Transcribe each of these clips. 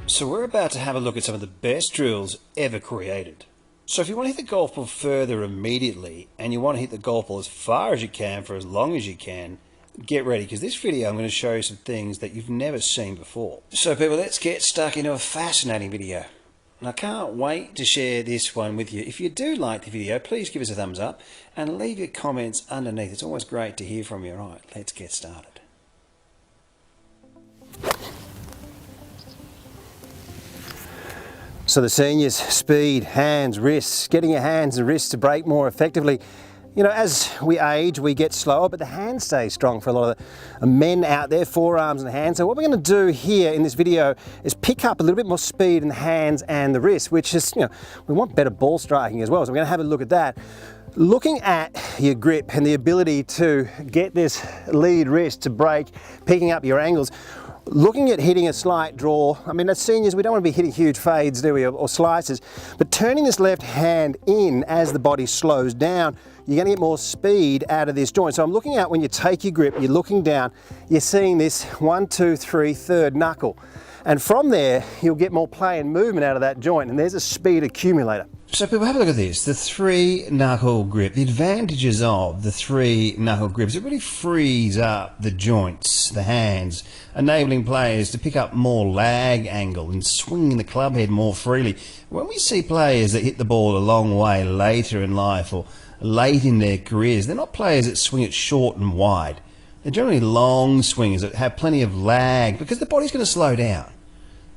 So we're about to have a look at some of the best drills ever created. So if you want to hit the golf ball further immediately and you want to hit the golf ball as far as you can for as long as you can, get ready, because this video I'm going to show you some things that you've never seen before. So people, let's get stuck into a fascinating video. And I can't wait to share this one with you. If you do like the video, please give us a thumbs up and leave your comments underneath. It's always great to hear from you. Right, let's get started. So the seniors, speed, hands, wrists, getting your hands and wrists to break more effectively. You know, as we age, we get slower, but the hands stay strong for a lot of the men out there, forearms and hands. So what we're going to do here in this video is pick up a little bit more speed in the hands and the wrists, which is, you know, we want better ball striking as well. So we're going to have a look at that. Looking at your grip and the ability to get this lead wrist to break, picking up your angles. Looking at hitting a slight draw, I mean, as seniors, we don't want to be hitting huge fades, do we, or slices, but turning this left hand in as the body slows down, you're going to get more speed out of this joint. So I'm looking at when you take your grip, you're looking down, you're seeing this 1, 2, 3, third knuckle. And from there, you'll get more play and movement out of that joint, and there's a speed accumulator. So people, have a look at this, the 3-knuckle grip. The advantages of the 3-knuckle grips, it really frees up the joints, the hands, enabling players to pick up more lag angle and swing the club head more freely. When we see players that hit the ball a long way later in life or late in their careers, they're not players that swing it short and wide. They're generally long swingers that have plenty of lag because the body's going to slow down.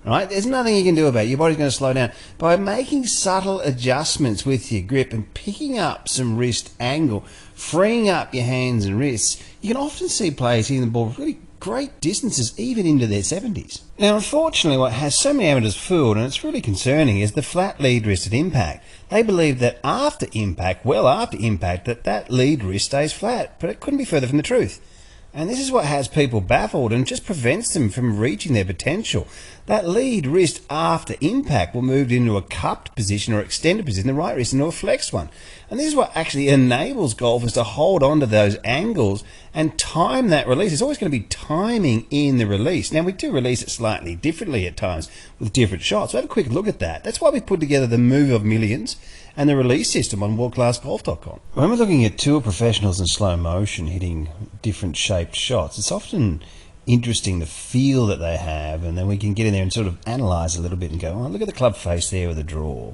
Right? There's nothing you can do about it. Your body's going to slow down. By making subtle adjustments with your grip and picking up some wrist angle, freeing up your hands and wrists, you can often see players hitting the ball really great distances, even into their 70s. Now, unfortunately, what has so many amateurs fooled, and it's really concerning, is the flat lead wrist at impact. They believe that after impact, well after impact, that lead wrist stays flat, but it couldn't be further from the truth. And this is what has people baffled and just prevents them from reaching their potential. That lead wrist after impact will move into a cupped position or extended position, the right wrist into a flexed one. And this is what actually enables golfers to hold on to those angles and time that release. There's always going to be timing in the release. Now, we do release it slightly differently at times with different shots. So have a quick look at that. That's why we put together the Move of Millions and the release system on WorldClassGolf.com. When we're looking at tour professionals in slow motion hitting different shaped shots, it's often interesting the feel that they have, and then we can get in there and sort of analyze a little bit and go, oh, look at the club face there with a draw.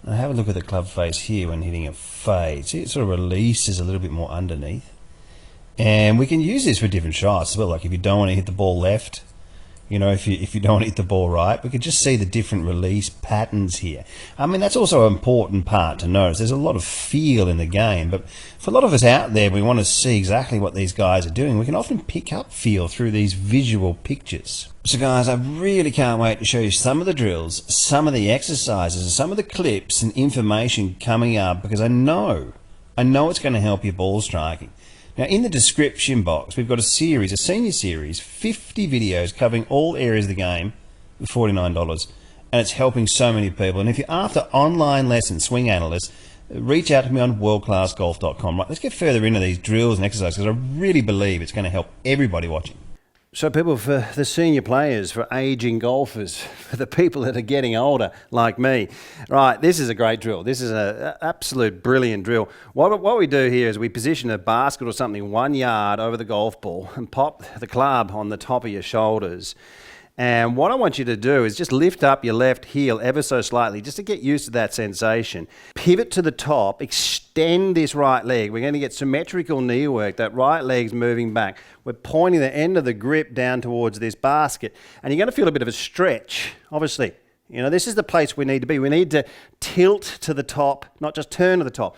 Now have a look at the club face here when hitting a fade. See, it sort of releases a little bit more underneath. And we can use this for different shots as well, like if you don't want to hit the ball left, you know, if you don't want to hit the ball right, we can just see the different release patterns here. I mean, that's also an important part to notice. There's a lot of feel in the game, but for a lot of us out there, we want to see exactly what these guys are doing. We can often pick up feel through these visual pictures. So guys, I really can't wait to show you some of the drills, some of the exercises, and some of the clips and information coming up, because I know it's going to help your ball striking. Now, in the description box, we've got a series, a senior series, 50 videos covering all areas of the game for $49, and it's helping so many people. And if you're after online lessons, swing analysts, reach out to me on WorldClassGolf.com. Right, let's get further into these drills and exercises, because I really believe it's going to help everybody watching. So people, for the senior players, for aging golfers, for the people that are getting older like me, right, this is a great drill. This is an absolute brilliant drill. What we do here is we position a basket or something 1 yard over the golf ball and pop the club on the top of your shoulders. And what I want you to do is just lift up your left heel ever so slightly, just to get used to that sensation. Pivot to the top, extend this right leg. We're going to get symmetrical knee work. That right leg's moving back. We're pointing the end of the grip down towards this basket. And you're going to feel a bit of a stretch, obviously. You know, this is the place we need to be. We need to tilt to the top, not just turn to the top.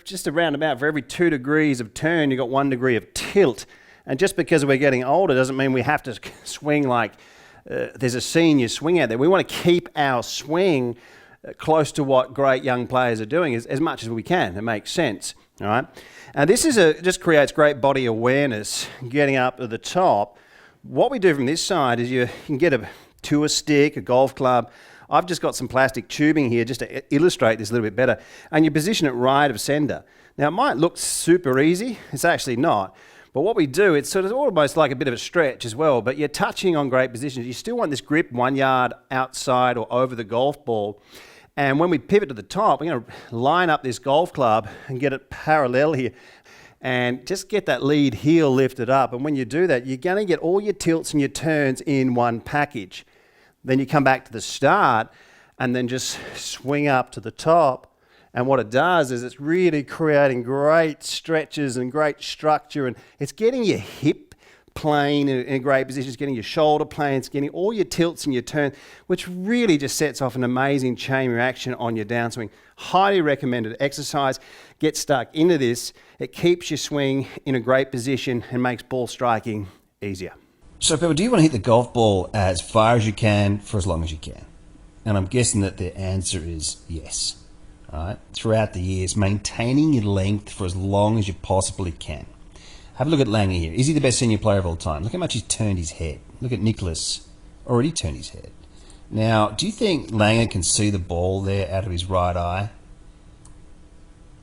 Just around about, for every 2 degrees of turn, you've got 1 degree of tilt. And just because we're getting older doesn't mean we have to swing like there's a senior swing out there. We want to keep our swing close to what great young players are doing as much as we can. It makes sense, all right? And this is just creates great body awareness, getting up to the top. What we do from this side is you can get a tour stick, a golf club. I've just got some plastic tubing here just to illustrate this a little bit better. And you position it right of center. Now, it might look super easy. It's actually not. But what we do, it's sort of almost like a bit of a stretch as well, but you're touching on great positions. You still want this grip 1 yard outside or over the golf ball. And when we pivot to the top, we're going to line up this golf club and get it parallel here and just get that lead heel lifted up. And when you do that, you're going to get all your tilts and your turns in one package. Then you come back to the start and then just swing up to the top. And what it does is it's really creating great stretches and great structure, and it's getting your hip plane in a great position, it's getting your shoulder plane, it's getting all your tilts and your turns, which really just sets off an amazing chain reaction on your downswing. Highly recommended exercise. Get stuck into this. It keeps your swing in a great position and makes ball striking easier. So people, do you want to hit the golf ball as far as you can for as long as you can? And I'm guessing that the answer is yes. Right, throughout the years, maintaining your length for as long as you possibly can. Have a look at Langer here. Is he the best senior player of all time? Look how much he's turned his head. Look at Nicholas, already turned his head. Now, do you think Langer can see the ball there out of his right eye?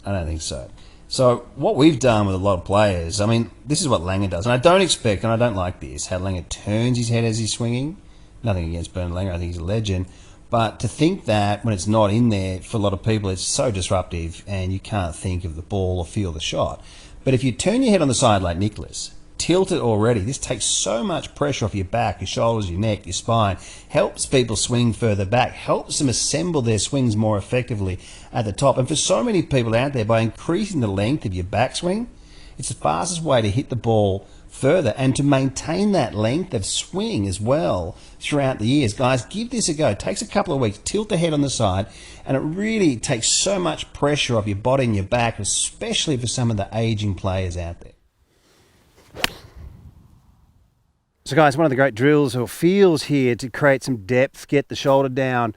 I don't think so. So what we've done with a lot of players, I mean, this is what Langer does. And I don't expect, and I don't like this, how Langer turns his head as he's swinging. Nothing against Bernard Langer, I think he's a legend. But to think that when it's not in there, for a lot of people, it's so disruptive and you can't think of the ball or feel the shot. But if you turn your head on the side like Nicholas, tilt it already, this takes so much pressure off your back, your shoulders, your neck, your spine, helps people swing further back, helps them assemble their swings more effectively at the top. And for so many people out there, by increasing the length of your backswing, it's the fastest way to hit the ball further and to maintain that length of swing as well throughout the years. Guys, give this a go. It takes a couple of weeks. Tilt the head on the side, and it really takes so much pressure off your body and your back, especially for some of the aging players out there. So guys, one of the great drills or feels here to create some depth, get the shoulder down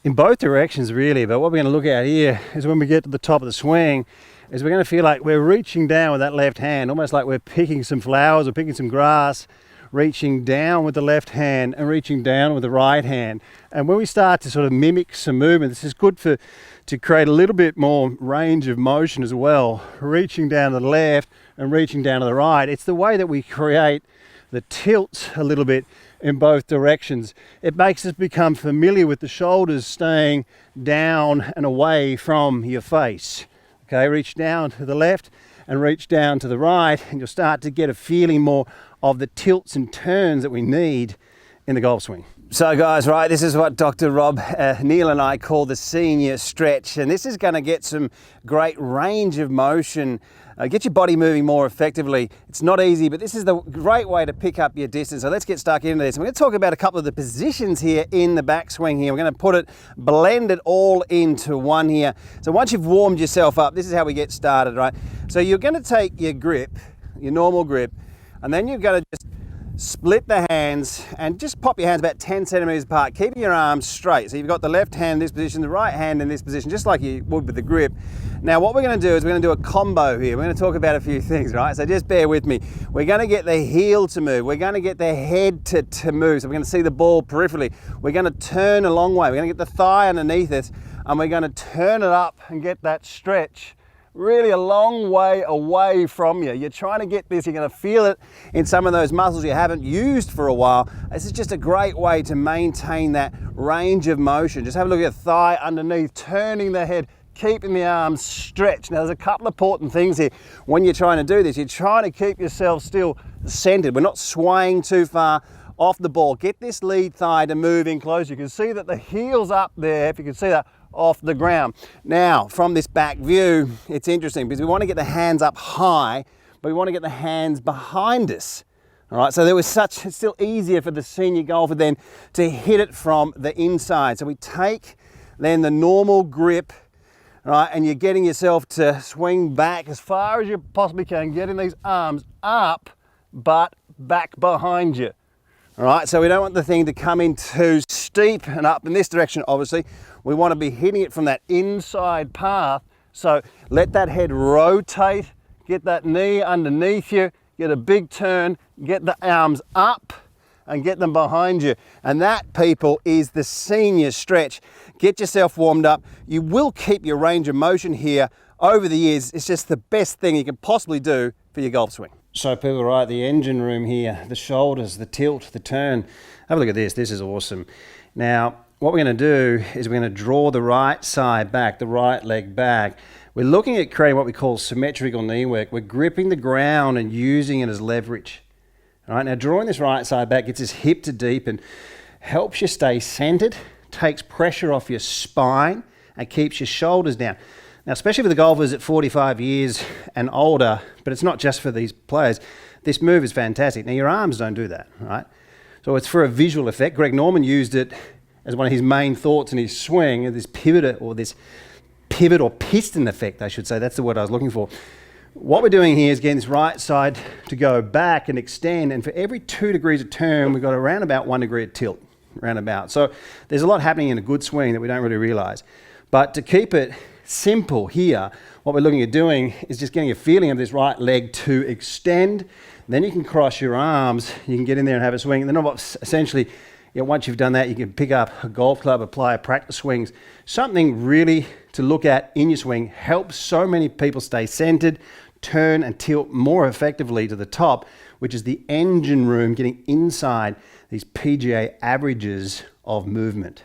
in both directions really, but what we're going to look at here is when we get to the top of the swing, is we're going to feel like we're reaching down with that left hand, almost like we're picking some flowers or picking some grass, reaching down with the left hand and reaching down with the right hand. And when we start to sort of mimic some movement, this is good to create a little bit more range of motion as well, reaching down to the left and reaching down to the right. It's the way that we create the tilt a little bit in both directions. It makes us become familiar with the shoulders staying down and away from your face. Okay, reach down to the left and reach down to the right, and you'll start to get a feeling more of the tilts and turns that we need in the golf swing. So guys, right, this is what Dr. Rob Neal and I call the senior stretch, and this is going to get some great range of motion, get your body moving more effectively. It's not easy, but this is the great way to pick up your distance. So let's get stuck into this. I'm going to talk about a couple of the positions here in the backswing here. We're going to blend it all into one here. So once you've warmed yourself up, this is how we get started, right? So you're going to take your grip, your normal grip, and then you're going to just split the hands and just pop your hands about 10 centimeters apart, keeping your arms straight. So you've got the left hand in this position, the right hand in this position, just like you would with the grip. Now what we're going to do is we're going to do a combo here. We're going to talk about a few things, right? So just bear with me. We're going to get the heel to move. We're going to get the head to move. So we're going to see the ball peripherally. We're going to turn a long way. We're going to get the thigh underneath us, and we're going to turn it up and get that stretch really a long way away from you. You're trying to get this, you're going to feel it in some of those muscles you haven't used for a while. This is just a great way to maintain that range of motion. Just have a look at your thigh underneath, turning the head, keeping the arms stretched. Now there's a couple of important things here. When you're trying to do this, you're trying to keep yourself still centered. We're not swaying too far off the ball. Get this lead thigh to move in close. You can see that the heel's up there, if you can see that, off the ground. Now, from this back view, it's interesting because we want to get the hands up high, but we want to get the hands behind us. All right, so it's still easier for the senior golfer then to hit it from the inside. So we take then the normal grip, all right, and you're getting yourself to swing back as far as you possibly can, getting these arms up, but back behind you. All right, so we don't want the thing to come in too steep and up in this direction, obviously. We want to be hitting it from that inside path. So let that head rotate, get that knee underneath you, get a big turn, get the arms up and get them behind you. And that, people, is the senior stretch. Get yourself warmed up. You will keep your range of motion here over the years. It's just the best thing you can possibly do for your golf swing. So people are right, the engine room here, the shoulders, the tilt, the turn. Have a look at this, this is awesome. Now, what we're going to do is we're going to draw the right side back, the right leg back. We're looking at creating what we call symmetrical knee work. We're gripping the ground and using it as leverage. All right, now drawing this right side back gets this hip to deepen, helps you stay centered, takes pressure off your spine and keeps your shoulders down. Now, especially for the golfers at 45 years and older, but it's not just for these players, this move is fantastic. Now, your arms don't do that, right? So it's for a visual effect. Greg Norman used it as one of his main thoughts in his swing, this pivot or piston effect, I should say. That's the word I was looking for. What we're doing here is getting this right side to go back and extend, and for every 2 degrees of turn, we've got around about 1 degree of tilt, around about. So there's a lot happening in a good swing that we don't really realize. But to keep it simple here, what we're looking at doing is just getting a feeling of this right leg to extend. Then you can cross your arms, you can get in there and have a swing. And then essentially, once you've done that, you can pick up a golf club, apply practice swings. Something really to look at in your swing helps so many people stay centered, turn and tilt more effectively to the top, which is the engine room, getting inside these PGA averages of movement.